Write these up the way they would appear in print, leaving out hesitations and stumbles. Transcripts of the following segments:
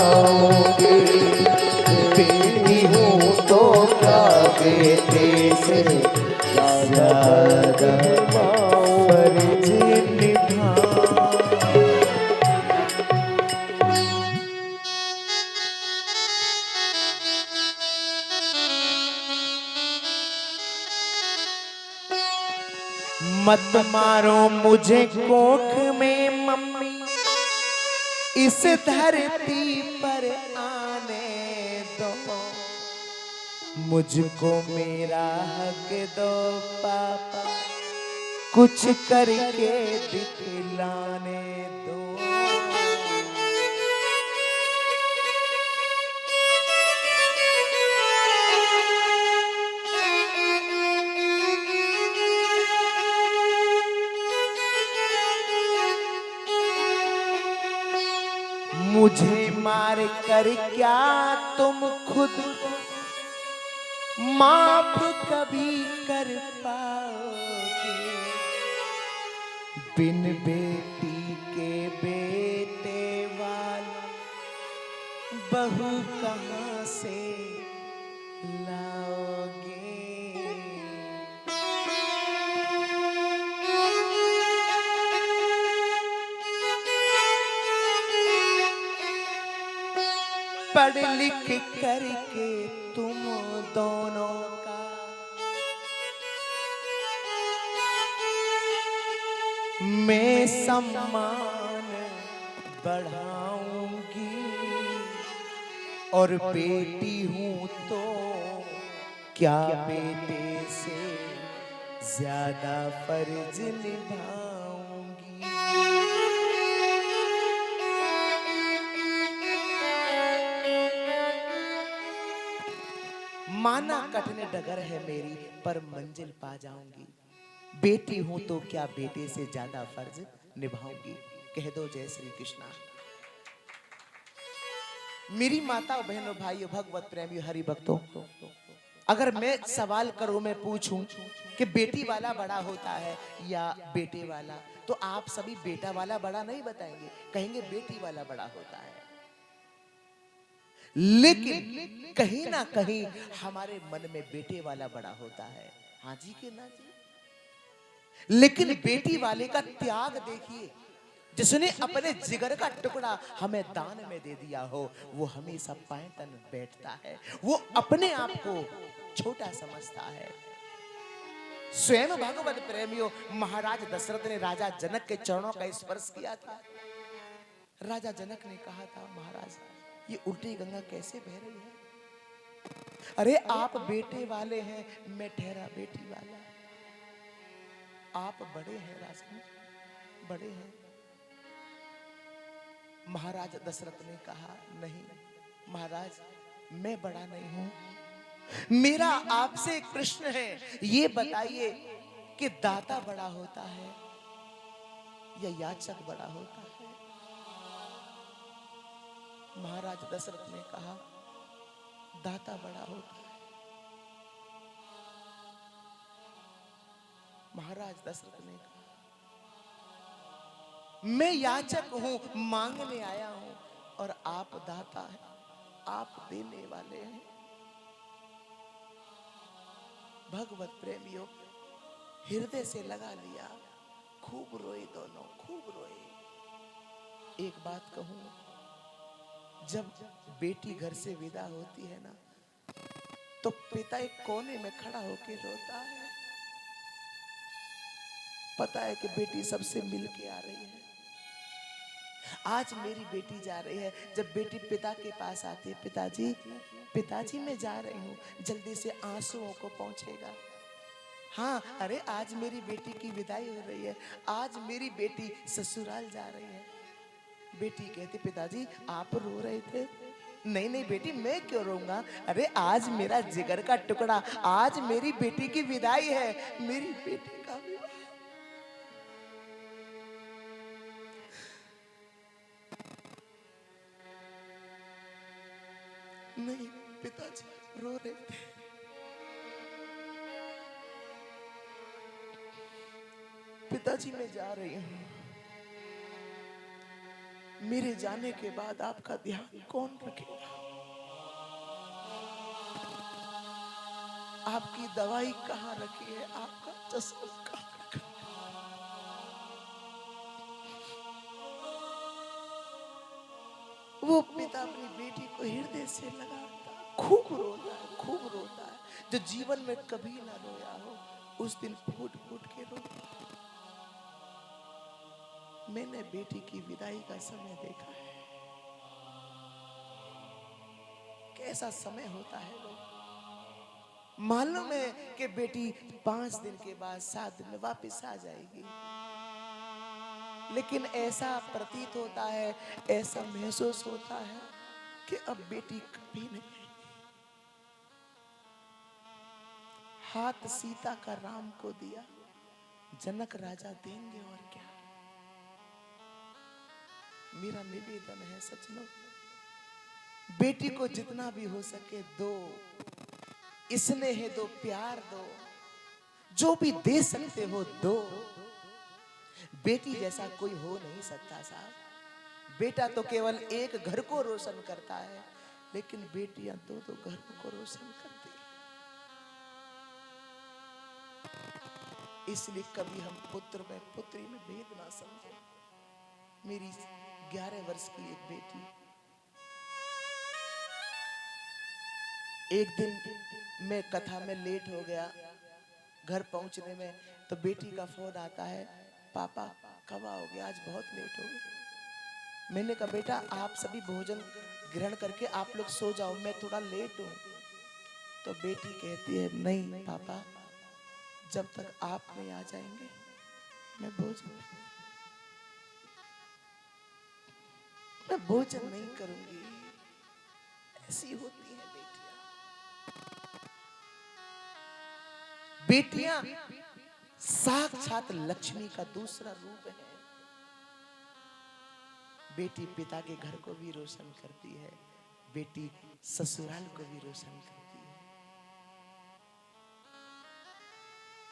निभाओगे। बेटी हूँ तो क्या बेटे से ज्यादा फर्ज निभा। मत मारो मुझे कोख में मम्मी, इस धरती पर आने दो। मुझको मेरा हक दो पापा, कुछ करके दिखलाने दो। मुझे मार कर क्या तुम खुद माफ कभी कर पाओगे। बिन बेटी के बेटे वाला बहू कहाँ से लाओगे। पढ़ लिख करके तुम दोनों का मैं सम्मान बढ़ाऊंगी। और बेटी हूं तो क्या बेटे से ज्यादा फर्ज निभाऊंगी। माना कठिन डगर है मेरी, पर मंजिल पा जाऊंगी। बेटी हूं तो क्या बेटे से ज्यादा फर्ज निभाऊंगी। कह दो जय श्री कृष्णा। मेरी माता बहनों भाइयों भगवत प्रेमियों हरि भक्तों, अगर मैं सवाल करूं, मैं पूछूं कि बेटी वाला बड़ा होता है या बेटे वाला, तो आप सभी बेटा वाला बड़ा नहीं बताएंगे, कहेंगे बेटी वाला बड़ा होता है। लेकिन कहीं ना कहीं हमारे मन में बेटे वाला बड़ा होता है। हाँ जी के ना जी। लेकिन बेटी वाले का त्याग देखिए, जिसने अपने जिगर का टुकड़ा हमें दान में दे दिया हो, वो हमेशा पैंतन बैठता है। वो अपने आप को छोटा समझता है। स्वयं भगवत प्रेमियों महाराज दशरथ ने राजा जनक के चरणों का स्पर्श किया था। राजा जनक ने कहा था, महाराज ये उल्टी गंगा कैसे बह रही है। अरे आप बेटे वाले हैं, मैं ठहरा बेटी वाला। आप बड़े हैं राजन, बड़े हैं। महाराज दशरथ ने कहा, नहीं महाराज मैं बड़ा नहीं हूं। मेरा आपसे एक प्रश्न है, ये बताइए कि दाता बड़ा होता है या याचक बड़ा होता है। महाराज दशरथ ने कहा, दाता बड़ा होता है। महाराज दशरथ ने कहा, मैं याचक हूं, मांगने आया हूं, और आप दाता हैं, आप देने वाले हैं। भगवत प्रेमियों हृदय से लगा लिया, खूब रोए दोनों, खूब रोए। एक बात कहूं, जब बेटी घर से विदा होती है ना, तो पिता एक कोने में खड़ा होकर रोता है। पता है कि बेटी सबसे मिल के आ रही है। आज मेरी बेटी जा रही है। जब बेटी पिता के पास आती है, पिताजी पिताजी मैं जा रही हूँ, जल्दी से आंसुओं को पहुंचेगा। हाँ, अरे आज मेरी बेटी की विदाई हो रही है, आज मेरी बेटी ससुराल जा रही है। बेटी कहती, पिताजी आप रो रहे थे। नहीं नहीं बेटी, मैं क्यों रोऊंगा। अरे आज मेरा जिगर का टुकड़ा, आज मेरी बेटी की विदाई है, मेरी बेटी का विवाह। नहीं पिताजी रो रहे थे। पिताजी मैं जा रही हूं। मेरे जाने के बाद आपका ध्यान कौन रखेगा? आपकी दवाई कहाँ रखी है? आपका चश्मा कहाँ रखा है? वो पिता अपनी बेटी को हृदय से लगाता, खूब रोता है, खूब रोता है। जो जीवन में कभी ना रोया हो, उस दिन फूट फूट के रोता है। मैंने बेटी की विदाई का समय देखा है। कैसा समय होता है लोग। मालूम है कि बेटी 5 दिन के बाद 7 दिन में वापस आ जाएगी, लेकिन ऐसा प्रतीत होता है, ऐसा महसूस होता है कि अब बेटी कभी नहीं आएगी। हाथ सीता का राम को दिया, जनक राजा देंगे और क्या। मेरा निवेदन है सज्जनों, बेटी को जितना भी हो सके दो, स्नेह दो, प्यार दो, जो भी दे सकते हो दो। बेटी जैसा कोई हो नहीं सकता साहब। बेटा तो केवल एक घर को रोशन करता है, लेकिन बेटियां दो दो घरों को रोशन करती है। इसलिए कभी हम पुत्र में पुत्री में भेद ना समझे। मेरी 11 वर्ष की एक बेटी, एक दिन मैं कथा में लेट हो गया घर पहुंचने में, तो बेटी का फोन आता है, पापा कब आओगे, आज बहुत लेट हो गए। मैंने कहा बेटा आप सभी भोजन ग्रहण करके आप लोग सो जाओ, मैं थोड़ा लेट हूं। तो बेटी कहती है नहीं पापा, जब तक आप नहीं आ जाएंगे मैं भोजन नहीं करूंगी। ऐसी होती है बेटियां। बेटियां साक्षात लक्ष्मी का दूसरा रूप है। बेटी पिता के घर को भी रोशन करती है, बेटी ससुराल को भी रोशन करती है।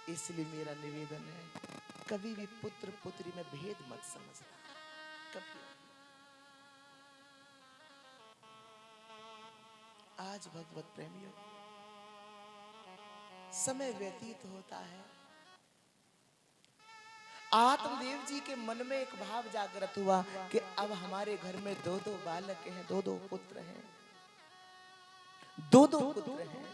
इसलिए मेरा निवेदन है, कभी भी पुत्र पुत्री में भेद मत समझना, कभी। आज भगवत प्रेमियों, समय व्यतीत होता है। आत्मदेव जी के मन में एक भाव जागृत हुआ कि अब हमारे घर में दो दो बालक हैं, दो दो पुत्र हैं, दो दो पुत्र हैं।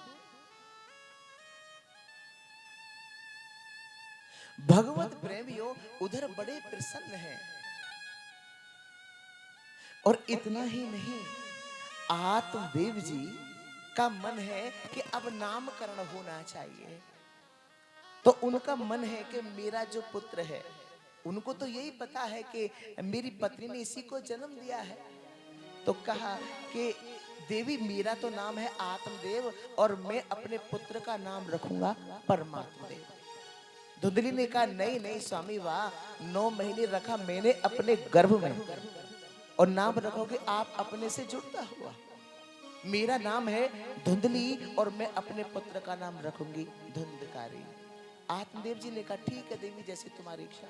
भगवत प्रेमियों उधर बड़े प्रसन्न हैं। और इतना ही नहीं, आत्मदेव जी का मन है कि अब नामकरण होना चाहिए। तो उनका मन है कि मेरा जो पुत्र है, उनको तो यही पता है कि मेरी पत्नी ने इसी को जन्म दिया है। तो कहा कि देवी मेरा तो नाम है आत्मदेव और मैं अपने पुत्र का नाम रखूंगा परमात्मदेव। धुंधली ने कहा नहीं नहीं स्वामी वाह, 9 महीने रखा मैंने अपने गर्भ में, और नाम रखोगे आप अपने से जुड़ता हुआ। मेरा नाम है धुंधली और मैं अपने पुत्र का नाम रखूंगी धुंधकारी। आत्मदेव जी ने कहा ठीक है देवी, जैसी तुम्हारी इच्छा।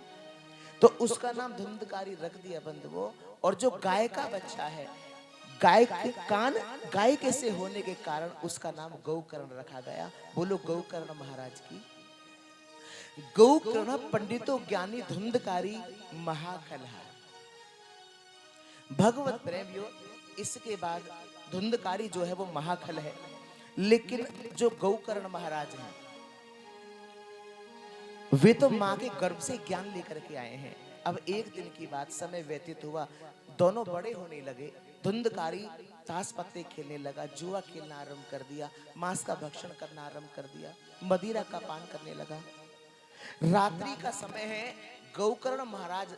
तो उसका नाम धुंधकारी रख दिया बंधुओं। और जो गाय का बच्चा है, गाय के कान गाय के से होने के कारण उसका नाम गौकर्ण रखा गया। बोलो गौकर्ण महाराज की। गौकर्ण पंडितों ज्ञानी धुंधकारी महाकलहा। भगवत प्रेमियों, इसके बाद धुंधकारी जो है वो महाखल है, लेकिन जो गौकर्ण महाराज हैं वे तो माँ के गर्भ से ज्ञान लेकर के आए हैं। अब एक दिन की बात, समय व्यतीत हुआ, दोनों बड़े होने लगे। धुंधकारी ताश पत्ते खेलने लगा, जुआ खेलना आरंभ कर दिया, मांस का भक्षण करना आरंभ कर दिया, मदिरा का पान करने लगा। रात्रि का समय है। गौकर्ण महाराज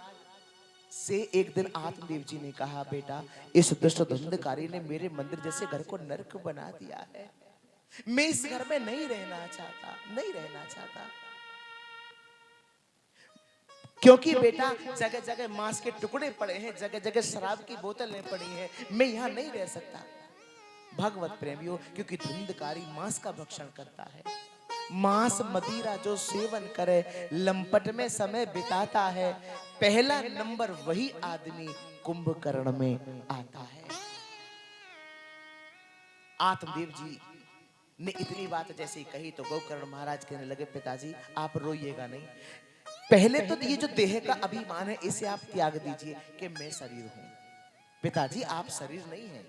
से एक दिन आत्मदेव जी ने कहा बेटा, इस दुष्ट धुंधकारी ने मेरे मंदिर जैसे घर को नरक बना दिया है। मैं इस घर में नहीं रहना चाहता, नहीं रहना चाहता। क्योंकि बेटा जगह जगह मांस के टुकड़े पड़े हैं, जगह जगह शराब की बोतलें पड़ी हैं, मैं यहाँ नहीं रह सकता। भगवत प्रेमियों, क्योंकि धुंधकारी मांस का भक्षण करता है। मांस मदिरा जो सेवन करे, लंपट में समय बिताता है। पहला नंबर वही आदमी कुंभकर्ण में आता है। आत्मदेव जी ने इतनी बात जैसे ही कही तो गोकर्ण महाराज कहने लगे, पिताजी आप रोइएगा नहीं, पहले तो ये जो देह का अभिमान है इसे आप त्याग दीजिए कि मैं शरीर हूं। पिताजी आप शरीर नहीं हैं।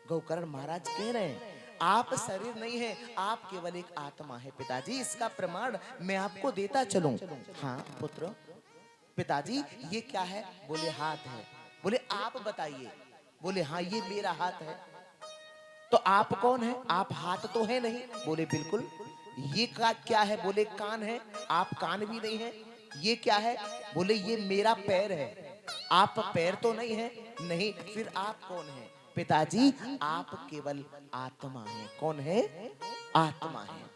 गोकर्ण महाराज कह रहे हैं आप शरीर नहीं है, आप केवल एक आत्मा है। पिताजी इसका प्रमाण मैं आपको देता चलूं। हाँ पुत्र। पिताजी ये क्या है? बोले हाथ है। बोले आप बताइए। बोले हाँ ये मेरा हाथ है। तो आप कौन है? आप हाथ तो है नहीं। बोले बिल्कुल। ये क्या है? बोले कान है। आप कान भी नहीं है। ये क्या है? बोले ये मेरा पैर है। आप पैर तो नहीं है। नहीं। फिर आप कौन है? पिताजी आप केवल आत्मा हैं। कौन है? आत्मा है।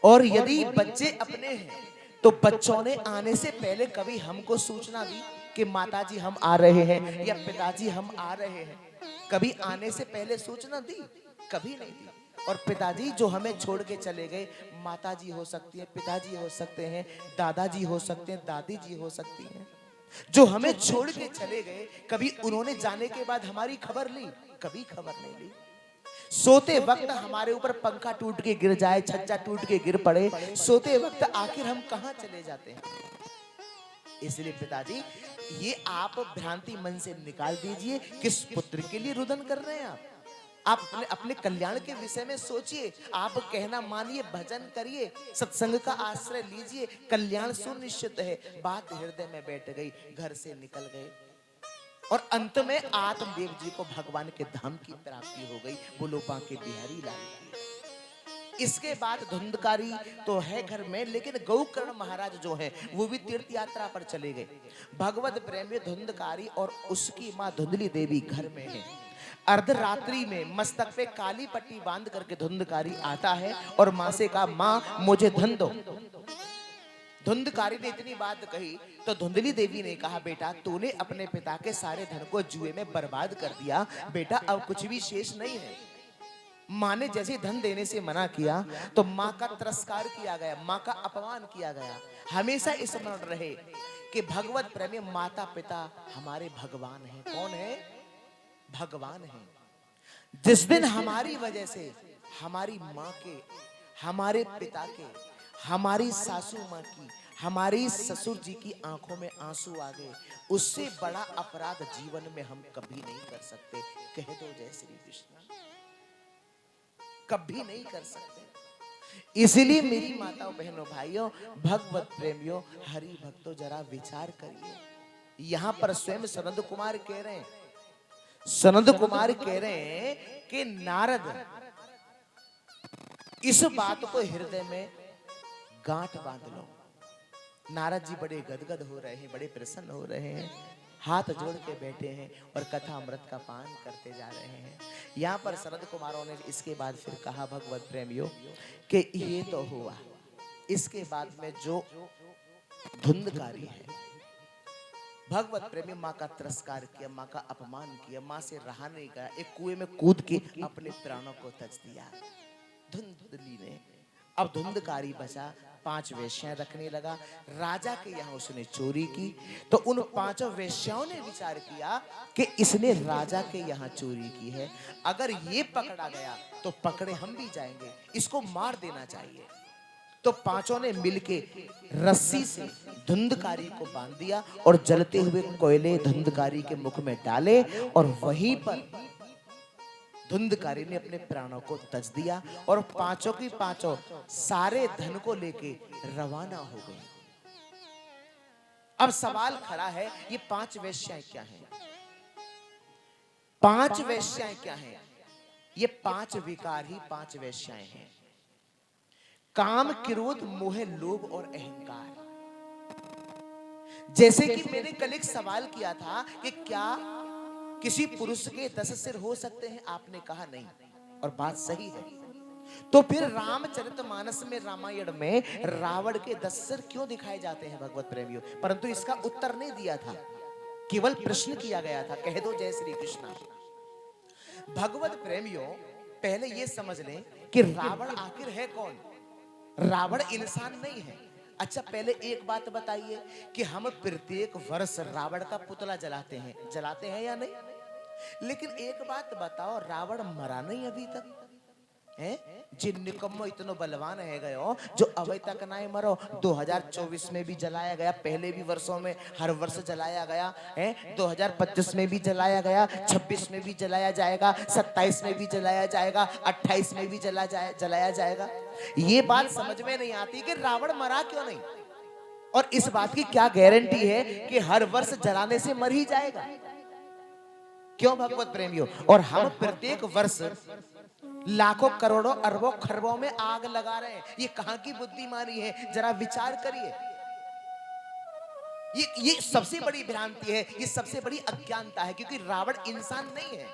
और यदि बच्चे अपने हैं तो बच्चों ने आने से पहले कभी हमको सूचना दी कि माताजी हम आ रहे हैं या पिताजी हम आ रहे हैं? कभी आने से पहले सूचना दी? कभी नहीं दी। और पिताजी जो हमें छोड़ के चले गए, माताजी हो सकती है, पिताजी हो सकते हैं, दादाजी हो सकते हैं, दादी जी हो सकती हैं, जो हमें छोड़ के चले गए, कभी उन्होंने जाने के बाद हमारी खबर ली? कभी खबर नहीं ली। सोते वक्त हमारे ऊपर पंखा टूट के गिर जाए, छज्जा टूट के गिर पड़े, सोते वक्त आखिर हम कहां चले जाते हैं? इसलिए पिताजी ये आप भ्रांति मन से निकाल दीजिए। किस पुत्र के लिए रुदन कर रहे हैं आप अपने कल्याण के विषय में सोचिए। आप कहना मानिए, भजन करिए, सत्संग का आश्रय लीजिए, कल्याण सुनिश्चित है। बात हृदय में बैठ गई, घर से निकल गए और अंत में आत्मदेव जी को भगवान के धाम की प्राप्ति हो गई। बोलो बांके बिहारी लाल की। इसके बाद धुंधकारी तो है घर में, लेकिन गोकर्ण महाराज जो है वो भी तीर्थ यात्रा पर चले गए। भगवत प्रेमी धुंधकारी और उसकी मां धुंधली देवी घर में है। अर्धरात्रि में मस्तक पे काली पट्टी बांध करके धुंधकारी आता है और मां से कहा, मां मुझे धन दो। धुंधकारी ने इतनी बात कही तो धुंधली देवी ने कहा, बेटा तूने अपने पिता के सारे धन को जुए में बर्बाद कर दिया, बेटा अब कुछ भी शेष नहीं है। माँ ने जैसे धन देने से मना किया तो माँ का तिरस्कार किया गया, माँ का अपमान किया गया। हमेशा स्मरण रहे कि भगवत प्रेमी माता पिता हमारे भगवान हैं। कौन है? भगवान है। जिस दिन हमारी वजह से हमारी माँ के, हमारे पिता के, हमारी सासू माँ की, हमारी ससुर जी की आंखों में आंसू आ गए, उससे बड़ा अपराध जीवन में हम कभी नहीं कर सकते। कह दो जय श्री कृष्ण। कभी नहीं कर सकते। इसलिए मेरी माताओं बहनों भाइयों भगवत प्रेमियों हरि भक्तों जरा विचार करिए। यहां पर स्वयं सनंद कुमार कह रहे हैं, सनंद कुमार कह रहे हैं कि नारद इस बात को हृदय में गांठ बांध लो। नारद जी बड़े गदगद हो रहे हैं, बड़े प्रसन्न हो रहे हैं, हाथ जोड़ के बैठे हैं और कथा अमृत का पान करते जा रहे हैं। यहाँ पर सनंद कुमारों ने इसके बाद फिर कहा, भगवत प्रेमियों कि ये तो हुआ, इसके बाद में जो धुंधकारी है, भगवत प्रेमी माँ का तिरस्कार किया, माँ का अपमान किया, माँ से रहा नहीं गया, एक कुएं में कूद के अपने प्राणों को त्याज दिया धुंधली ने। अब धुंधकारी बचा, 5 वेश्याएं रखने लगा। राजा के यहाँ उसने चोरी की तो उन 5 वेश्याओं ने विचार किया कि इसने राजा के यहाँ चोरी की है, अगर ये पकड़ा गया तो पकड़े हम भी जाएंगे, इसको मार देना चाहिए। तो 5 ने मिलके रस्सी से धुंधकारी को बांध दिया और जलते हुए कोयले धुंधकारी के मुख में डाले और वहीं पर धुंधकारी ने अपने प्राणों को त्याज दिया और 5 की 5 सारे धन को लेके रवाना हो गए। अब सवाल खड़ा है, ये 5 वेश्याएं क्या हैं? 5 वेश्याएं क्या हैं? ये 5 विकार ही 5 वेश्याएं हैं। काम, क्रोध, मोह, लोभ और अहंकार। जैसे कि मैंने कल एक सवाल किया था कि क्या किसी पुरुष के 10 सिर हो सकते हैं? आपने कहा नहीं, और बात सही है। तो फिर रामचरितमानस में, रामायण में रावण के 10 सिर क्यों दिखाए जाते हैं भगवत प्रेमियों? परंतु इसका उत्तर नहीं दिया था, केवल प्रश्न किया गया था। कह दो जय श्री कृष्ण। भगवत प्रेमियों पहले ये समझ लें कि रावण आखिर है कौन? रावण इंसान नहीं है, अच्छा पहले एक बात बताइए कि हम प्रत्येक वर्ष रावण का पुतला जलाते हैं या नहीं? लेकिन एक बात बताओ, रावण मरा नहीं अभी तक है? जिन निकम्मो इतनो बलवान है गयो जो अभी तक नहीं मरो। 2024 में भी जलाया गया, पहले भी वर्षों में हर वर्ष जलाया गया है, 2025 में भी जलाया गया, 26 में भी जलाया जाएगा, 27 में भी जलाया जाएगा, 28 में भी जलाया जाएगा। ये बात समझ में नहीं आती कि रावण मरा क्यों नहीं, और इस बात की क्या गारंटी है कि हर वर्ष जलाने से मर ही जाएगा? क्यों भगवत प्रेमियों? और हम प्रत्येक वर्ष लाखों करोड़ों अरबों खरबों में आग लगा रहे हैं। ये कहां की बुद्धिमानी है, जरा विचार करिए। ये सबसे बड़ी भ्रांति है, ये सबसे बड़ी अज्ञानता है, क्योंकि रावण इंसान नहीं है।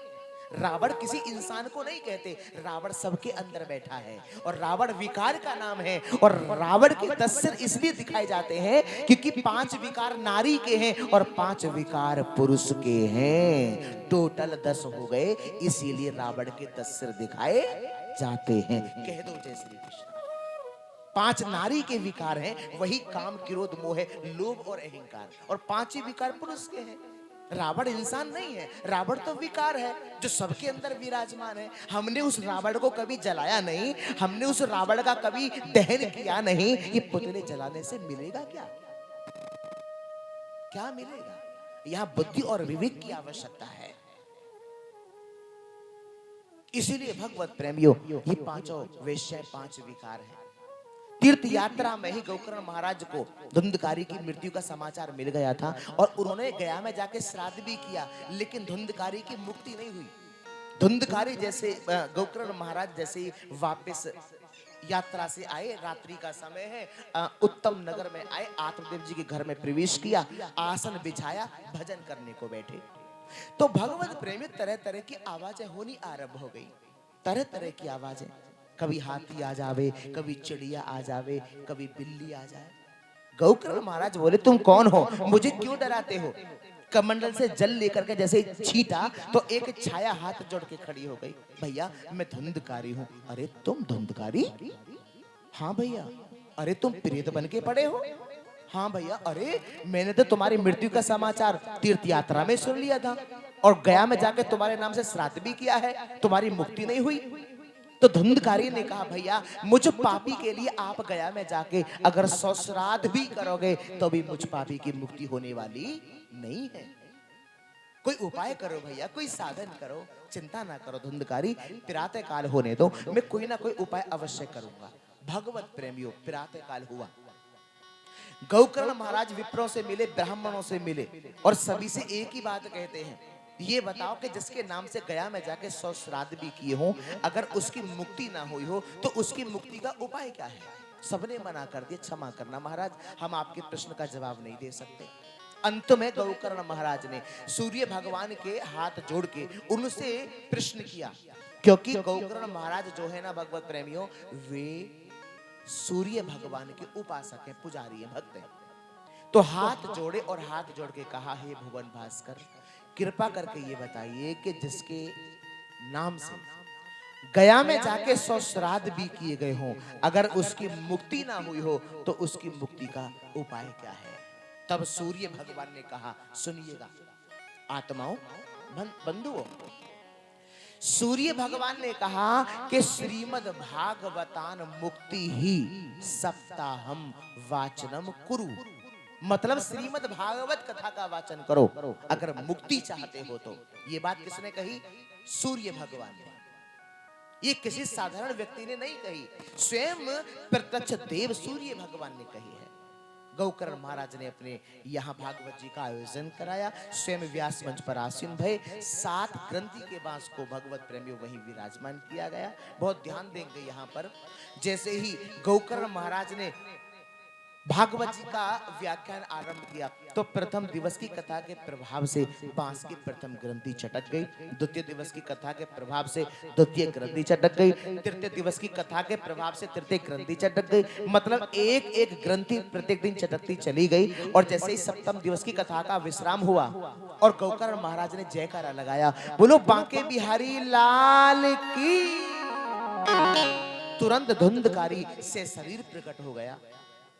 रावण किसी इंसान को नहीं कहते, रावण सबके अंदर बैठा है, और रावण विकार का नाम है। और रावण के 10 सिर इसलिए दिखाए जाते हैं क्योंकि 5 विकार नारी के हैं और 5 विकार पुरुष के हैं। टोटल 10 हो गए, इसीलिए रावण के 10 सिर दिखाए जाते हैं। कह दो जय श्री कृष्ण। 5 नारी के विकार हैं, वही काम, क्रोध, मोह, लोभ और अहंकार, और 5 ही विकार पुरुष के हैं। रावण इंसान नहीं है, रावण तो विकार है जो सबके अंदर विराजमान है। हमने उस रावण को कभी जलाया नहीं, हमने उस रावण का कभी दहन किया नहीं। ये पुतले जलाने से मिलेगा क्या? क्या मिलेगा? यहां बुद्धि और विवेक की आवश्यकता है। इसीलिए भगवत प्रेमियों, ये पांचों विषय 5 विकार हैं। तीर्थ यात्रा में ही गोकर्ण महाराज को धुंधकारी की मृत्यु का समाचार मिल गया था, और उन्होंने गया में जाके श्राद्ध भी किया, लेकिन धुंधकारी की मुक्ति नहीं हुई। धुंधकारी जैसे गोकर्ण महाराज जैसे वापस यात्रा से आए, रात्रि का समय है, उत्तम नगर में आए, आत्मदेव जी के घर में प्रवेश किया, आसन बिछाया, भजन करने को बैठे, तो भगवत प्रेमी तरह तरह की आवाजें होनी आरंभ हो गई। तरह तरह की आवाजें, कभी हाथी आ जावे, कभी चिड़िया आ जावे, कभी बिल्ली आ जाए। गोकर्ण महाराज बोले, तुम कौन हो, मुझे क्यों डराते हो? कमंडल से जल लेकर के जैसे छींटा तो एक छाया हाथ जोड़ के खड़ी हो गई। भैया मैं धुंधकारी हूँ। अरे तुम धुंधकारी? हाँ भैया। अरे तुम प्रेत बन के पड़े हो? हाँ भैया। अरे मैंने तो तुम्हारी मृत्यु का समाचार तीर्थ यात्रा में सुन लिया था, और गया में जाकर तुम्हारे नाम से श्राद्ध भी किया है, तुम्हारी मुक्ति नहीं हुई। तो धुंधकारी ने कहा, भैया मुझ पापी के लिए आप गया में जाके अगर 100 श्राद्ध भी करोगे तो भी मुझ पापी की मुक्ति होने वाली नहीं है। कोई उपाय करो भैया, कोई साधन करो, चिंता ना करो धुंधकारी, प्रातः काल होने दो, मैं कोई ना कोई उपाय अवश्य करूंगा। भगवत प्रेमियों, प्रातः काल हुआ, गोकर्ण महाराज विप्रों से मिले, ब्राह्मणों से मिले, और सभी से एक ही बात कहते हैं, ये बताओ कि जिसके नाम से गया में जाके 100 श्राद्ध भी किए हो, अगर उसकी मुक्ति ना हुई हो तो उसकी मुक्ति का उपाय क्या है? सबने मना कर दिया, क्षमा करना महाराज, हम आपके प्रश्न का जवाब नहीं दे सकते। अंत में गोकर्ण महाराज ने सूर्य भगवान के हाथ जोड़ के उनसे प्रश्न किया, क्योंकि गोकर्ण महाराज जो है ना भगवत प्रेमियों, वे सूर्य भगवान के उपासक हैं, पुजारी हैं, भक्त हैं। तो हाथ जोड़े और हाथ जोड़ के कहा, हे भुवन भास्कर, कृपा करके ये बताइए कि जिसके नाम से गया में जाके 100 श्राद्ध भी किए गए हों, अगर उसकी मुक्ति ना हुई हो तो उसकी मुक्ति का उपाय क्या है? तब सूर्य भगवान ने कहा, सुनिएगा आत्माओं, बंधुओं, सूर्य भगवान ने कहा कि श्रीमद् भागवतान मुक्ति ही सप्ताहम वाचनम कुरु, मतलब श्रीमद् भागवत कथा का वाचन करो अगर मुक्ति चाहते हो तो। ये बात किसने कही? सूर्य भगवान ने। ये किसी साधारण व्यक्ति ने नहीं कही, स्वयं प्रत्यक्ष देव सूर्य भगवान ने कही है। गोकर्ण महाराज ने अपने यहाँ भागवत जी का आयोजन कराया, स्वयं व्यास मंच पर आसीन भय, 7 ग्रंथि के बांस को भगवत प्रेमियों वहीं विराजमान किया गया। बहुत ध्यान देंगे यहाँ पर, जैसे ही गोकर्ण महाराज ने भागवत जी का व्याख्यान आरंभ किया तो प्रथम दिवस की कथा के प्रभाव से बांस की प्रथम ग्रंथि चटक गई, द्वितीय दिवस की कथा के प्रभाव से द्वितीय ग्रंथि चटक गई, तृतीय दिवस की कथा के प्रभाव से तृतीय ग्रंथि चटक गई, मतलब एक एक ग्रंथि प्रत्येक दिन चटकती चली गई। और जैसे ही सप्तम दिवस की कथा का विश्राम हुआ और गोकर्ण महाराज ने जयकारा लगाया, बोलो बांके बिहारी लाल की, तुरंत धुंधकारी से शरीर प्रकट हो गया।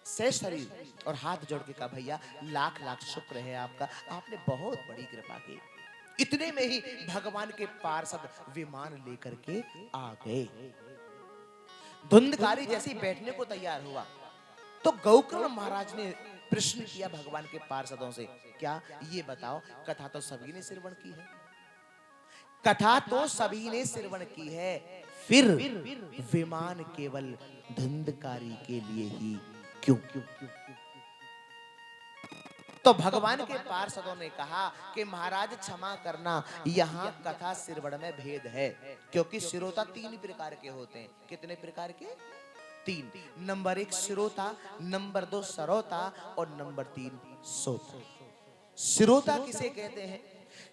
से शरीर और हाथ जोड़ के कहा, भैया लाख लाख शुक्र है आपका, आपने बहुत बड़ी कृपा की। इतने में ही भगवान के पार्षद विमान लेकर के आ गए। धुंधकारी जैसे बैठने को तैयार हुआ तो गौकर्ण महाराज ने प्रश्न किया भगवान के पार्षदों से, क्या ये बताओ, कथा तो सभी ने श्रवण की है, कथा तो सभी ने श्रवण की है, फिर विमान केवल धुंधकारी के लिए ही क्यों? तो भगवान के पार्षदों ने कहा कि महाराज क्षमा करना, यहाँ कथा श्रवण में भेद है, क्योंकि श्रोता 3 प्रकार के होते हैं। कितने प्रकार के? 3। नंबर 1 श्रोता, नंबर 2 सरोता और नंबर 3 सोता। श्रोता किसे कहते हैं?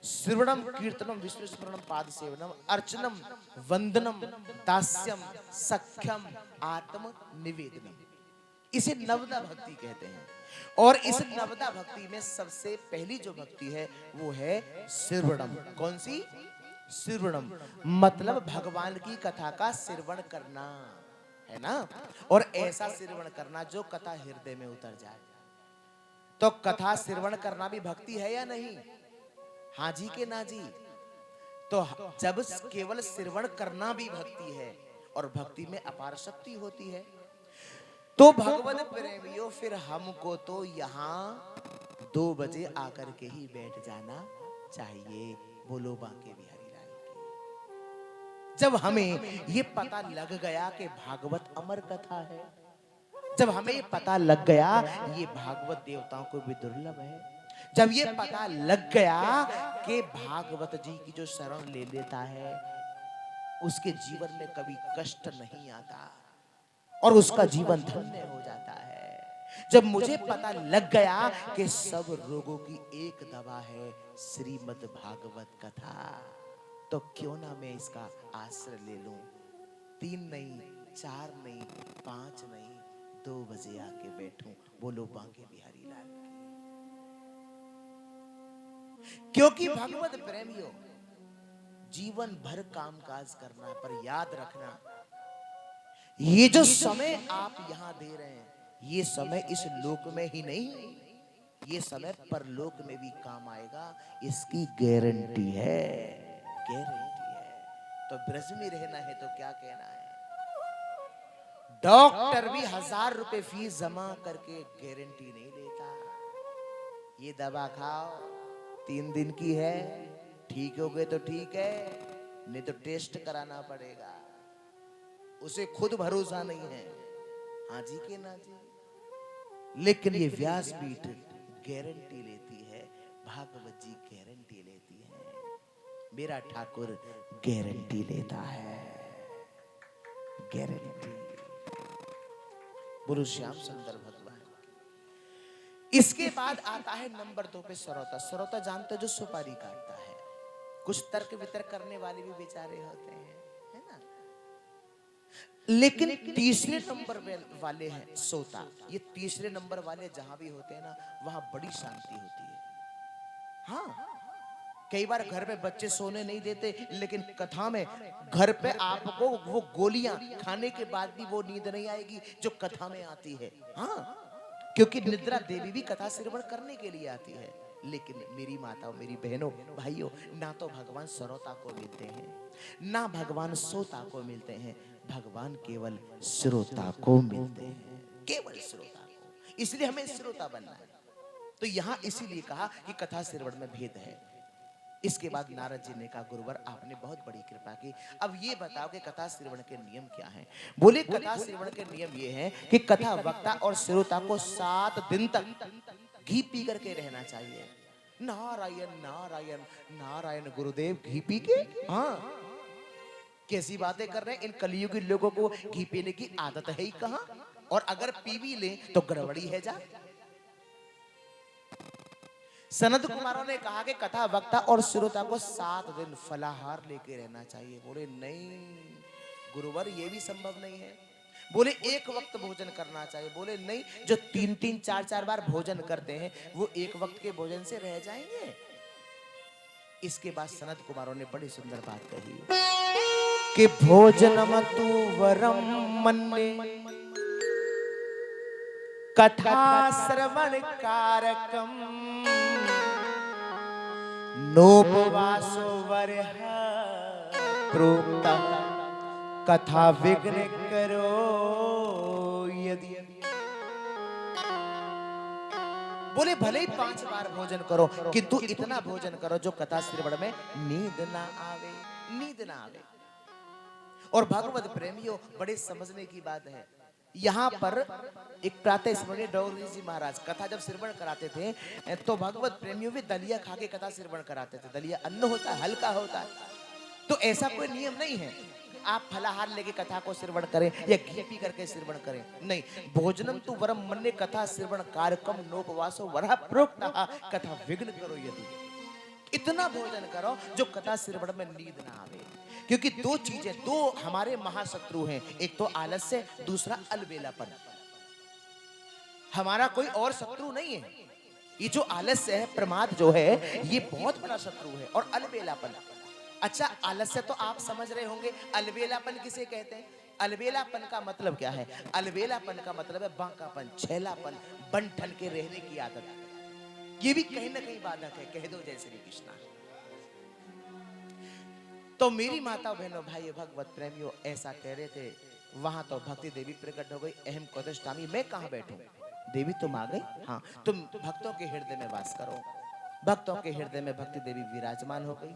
श्रवणम कीर्तनम विष्णु स्मरणम पाद सेवनम अर्चनम वंदनम दास्यम सख्यम आत्म निवेदनम, इसे नवदा भक्ति कहते हैं। और इस नवदा भक्ति में सबसे पहली जो भक्ति है वो है श्रवणम। कौन सी? श्रवणम, मतलब भगवान की कथा का श्रवण करना, है ना? और ऐसा श्रवण करना जो कथा हृदय में उतर जाए। तो कथा श्रवण करना भी भक्ति है या नहीं? हाँ जी के ना जी? तो जब केवल श्रवण करना भी भक्ति है और भक्ति में अपार शक्ति होती है, तो भगवत प्रेमियों फिर हमको तो यहाँ 2 बजे आकर के ही बैठ जाना चाहिए। बोलो बांके बिहारी लाल की। जब हमें ये पता लग गया कि भागवत अमर कथा है, जब हमें ये पता लग गया ये भागवत देवताओं को भी दुर्लभ है, जब ये पता लग गया कि भागवत जी की जो शरण ले लेता है उसके जीवन में कभी कष्ट नहीं आता और उसका जीवन धन्य हो जाता है, जब मुझे पता लग गया कि सब रोगों की एक दवा है श्रीमद् भागवत कथा, तो क्यों ना मैं इसका आश्रय ले लूं। 3 नहीं, 4 नहीं, 5 नहीं, 2 बजे आके बैठूं। बोलो बांके बिहारी लाल की। क्योंकि भगवत प्रेमियों, जीवन भर कामकाज करना, पर याद रखना ये जो समय आप यहाँ दे रहे हैं, ये समय इस लोक में ही नहीं, ये समय परलोक में भी काम आएगा, इसकी गारंटी है, गारंटी है। तो ब्रज में रहना है तो क्या कहना है? डॉक्टर भी 1000 रुपए फीस जमा करके गारंटी नहीं लेता। ये दवा खाओ, 3 दिन की है, ठीक हो गए तो ठीक है, नहीं तो टेस्ट कराना पड़ेगा। उसे खुद भरोसा नहीं है। हाँ जी के ना जी? लेकिन ये व्यासपीठ गारंटी लेती है, भागवत जी गारंटी लेती है, मेरा ठाकुर गारंटी लेता है, गारंटी। गुरु श्याम सुंदर भगवान। इसके बाद आता है नंबर 2 पे सरोता। सरोता जानते हो, जो सुपारी काटता है। कुछ तर्क वितर्क करने वाले भी बेचारे होते हैं, है ना? लेकिन तीसरे नंबर वाले हैं सोता। ये तीसरे नंबर वाले जहां भी होते हैं ना, वहां बड़ी शांति होती है। हाँ, कई बार घर में बच्चे सोने नहीं देते, लेकिन कथा में घर पे आपको वो गोलियां खाने के बाद भी वो नींद नहीं आएगी जो कथा में आती है। हाँ, क्योंकि निद्रा देवी भी कथा श्रवण करने के लिए आती है। लेकिन मेरी माताओं, मेरी बहनों, भाइयों, ना तो भगवान सरोता को मिलते हैं, ना भगवान सोता को मिलते हैं, भगवान केवल श्रोता को मिलते हैं, केवल श्रोता को। इसलिए हमें श्रोता बनना है। तो यहां इसीलिए कहा कि कथा श्रवण में भेद है। इसके बाद नारद जी ने कहा, गुरुवर आपने बहुत बड़ी कृपा की, अब ये बताओ कि कथा श्रवण के नियम क्या हैं? बोले कथा श्रवण के नियम ये हैं कि कथा वक्ता और श्रोता को 7 दिन तक घी पी करके रहना चाहिए। नारायण नारायण नारायण, गुरुदेव घी पी के? हाँ, कैसी बातें कर रहे हैं? इन कलियुगी लोगों को घी पीने की आदत है ही कहां, और अगर पी भी ले तो गड़बड़ी है जा। सनत कुमारों ने कहा कि कथा वक्ता और श्रोता को 7 दिन फलाहार लेके रहना चाहिए। बोले नहीं गुरुवर, ये भी संभव नहीं है। बोले 1 वक्त भोजन करना चाहिए। बोले नहीं, जो 3-3 4-4 बार भोजन करते हैं वो 1 वक्त के भोजन से रह जाएंगे। इसके बाद सनत कुमारों ने बड़ी सुंदर बात कही कि भोजनम तु वरम मन्ये कथा श्रवण कारकम नोपवासो वरः प्रोक्ता कथा विघ्न करो यदि। बोले भले ही 5 बार भोजन करो किंतु इतना भोजन करो जो कथा श्रवण में नींद ना आवे, नींद ना आवे। और भागवत प्रेमियों, बड़े समझने की बात है, यहाँ पर एक प्रातः स्मरणीय डोगरी जी महाराज कथा जब श्रवण कराते थे तो भागवत प्रेमियों भी दलिया खा के कथा श्रवण कराते थे। दलिया अन्न होता है, हल्का होता है, तो ऐसा कोई नियम नहीं है आप फलाहार लेके कथा को श्रवण करें या घी पी करके श्रवण करें, नहीं। भोजनम तु वरम मन्ये कथा श्रवण कारकम नोपवासो वरः प्रोक्तः कथा विघ्न करो यदि। इतना भोजन करो जो कथा श्रवण में नींद ना आवे। क्योंकि 2 चीजें, 2 हमारे महाशत्रु हैं, एक तो आलस्य, दूसरा अलबेलापन। हमारा कोई और शत्रु नहीं है। ये जो आलस्य है, प्रमाद जो है, ये बहुत बड़ा शत्रु है। और अलबेलापन, अच्छा आलस्य तो आप समझ रहे होंगे, अलबेलापन किसे कहते हैं? अलबेलापन का मतलब क्या है? अलबेलापन का मतलब है बांकापन, छैलापन, बंठन के रहने की आदत। ये भी कहीं ना कहीं बाधक है, कह दो जय श्री कृष्णा। तो मेरी माता बहनों भाइयों भगवत प्रेमियों ऐसा कह रहे थे। वहां तो भक्ति देवी प्रकट हो गई, अहम कोदष्टामी, मैं कहां बैठूं? देवी तुम आ गई, हाँ तुम भक्तों के हृदय में वास करो। भक्तों के हृदय में भक्ति देवी विराजमान हो गई।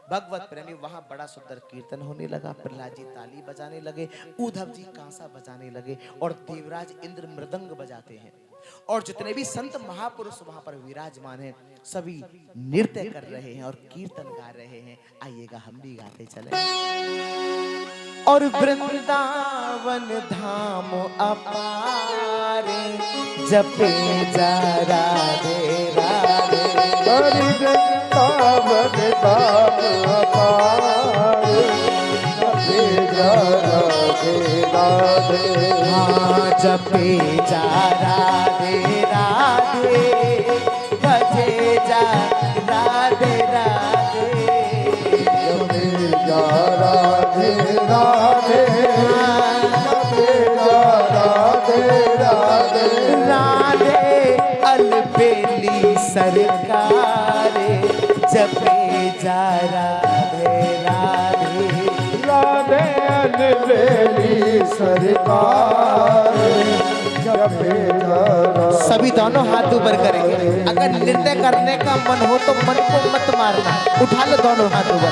भगवत प्रेमी, वहां बड़ा सुंदर कीर्तन होने लगा। प्रहलाद जी ताली बजाने लगे, उद्धव जी कांसा बजाने लगे और देवराज इंद्र मृदंग बजाते हैं। और जितने भी संत महापुरुष वहां पर विराजमान हैं, सभी नृत्य कर रहे हैं और कीर्तन गा रहे हैं। आइएगा हम भी गाते चले। और वृंदावन धाम अपारे जपे जा राधे राधे। वृंदावन धाम अपारे जपे जा राधे राधे। हाँ जपे जा राधे राधे, भजे जा राधे राधे। जपे जा राधे राधे, जपे जा राधे राधे। राधे अलबेली सरकारे जपे जा राधे राधे। राधे अलबेली सरकार जपे जा राधे। सभी दोनों हाथ ऊपर करेंगे। अगर नृत्य करने का मन हो तो मन को मत मारना, उठा लो दोनों हाथ ऊपर।